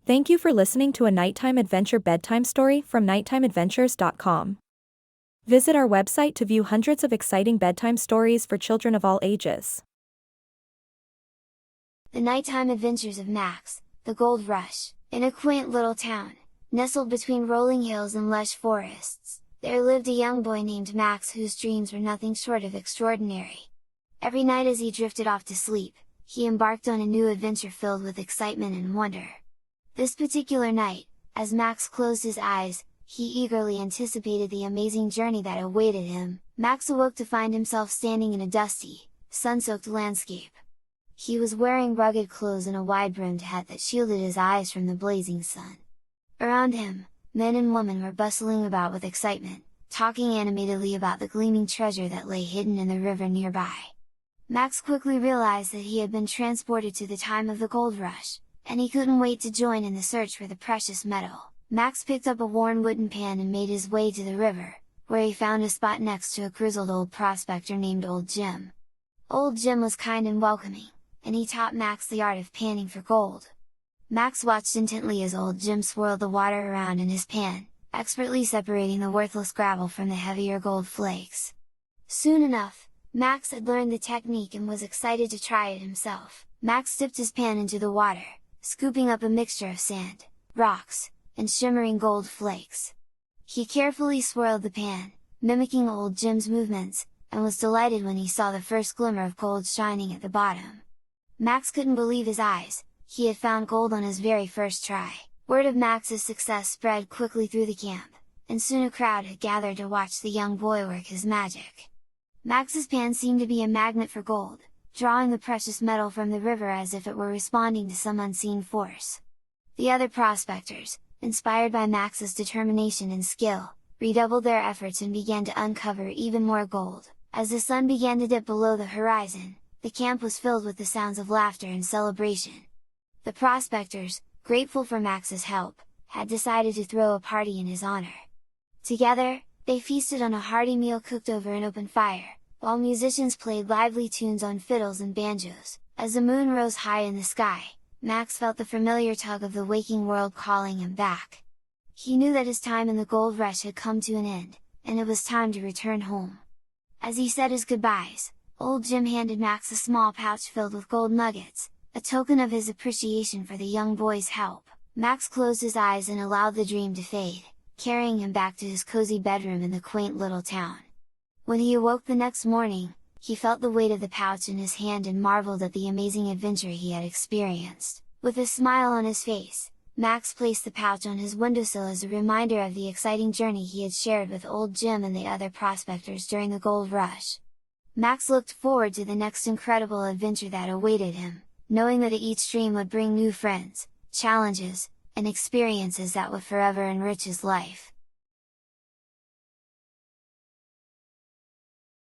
Thank you for listening to a nighttime adventure bedtime story from nighttimeadventures.com. Visit our website to view hundreds of exciting bedtime stories for children of all ages. The Nighttime Adventures of Max, the Gold Rush. In a quaint little town, nestled between rolling hills and lush forests, there lived a young boy named Max whose dreams were nothing short of extraordinary. Every night as he drifted off to sleep, he embarked on a new adventure filled with excitement and wonder. This particular night, as Max closed his eyes, he eagerly anticipated the amazing journey that awaited him. Max awoke to find himself standing in a dusty, sun-soaked landscape. He was wearing rugged clothes and a wide-brimmed hat that shielded his eyes from the blazing sun. Around him, men and women were bustling about with excitement, talking animatedly about the gleaming treasure that lay hidden in the river nearby. Max quickly realized that he had been transported to the time of the gold rush, and he couldn't wait to join in the search for the precious metal. Max picked up a worn wooden pan and made his way to the river, where he found a spot next to a grizzled old prospector named Old Jim. Old Jim was kind and welcoming, and he taught Max the art of panning for gold. Max watched intently as Old Jim swirled the water around in his pan, expertly separating the worthless gravel from the heavier gold flakes. Soon enough, Max had learned the technique and was excited to try it himself. Max dipped his pan into the water, scooping up a mixture of sand, rocks, and shimmering gold flakes. He carefully swirled the pan, mimicking Old Jim's movements, and was delighted when he saw the first glimmer of gold shining at the bottom. Max couldn't believe his eyes, he had found gold on his very first try. Word of Max's success spread quickly through the camp, and soon a crowd had gathered to watch the young boy work his magic. Max's pan seemed to be a magnet for gold, drawing the precious metal from the river as if it were responding to some unseen force. The other prospectors, inspired by Max's determination and skill, redoubled their efforts and began to uncover even more gold. As the sun began to dip below the horizon, the camp was filled with the sounds of laughter and celebration. The prospectors, grateful for Max's help, had decided to throw a party in his honor. Together, they feasted on a hearty meal cooked over an open fire, while musicians played lively tunes on fiddles and banjos. As the moon rose high in the sky, Max felt the familiar tug of the waking world calling him back. He knew that his time in the gold rush had come to an end, and it was time to return home. As he said his goodbyes, Old Jim handed Max a small pouch filled with gold nuggets, a token of his appreciation for the young boy's help. Max closed his eyes and allowed the dream to fade, carrying him back to his cozy bedroom in the quaint little town. When he awoke the next morning, he felt the weight of the pouch in his hand and marveled at the amazing adventure he had experienced. With a smile on his face, Max placed the pouch on his windowsill as a reminder of the exciting journey he had shared with Old Jim and the other prospectors during the gold rush. Max looked forward to the next incredible adventure that awaited him, knowing that each dream would bring new friends, challenges, and experiences that would forever enrich his life.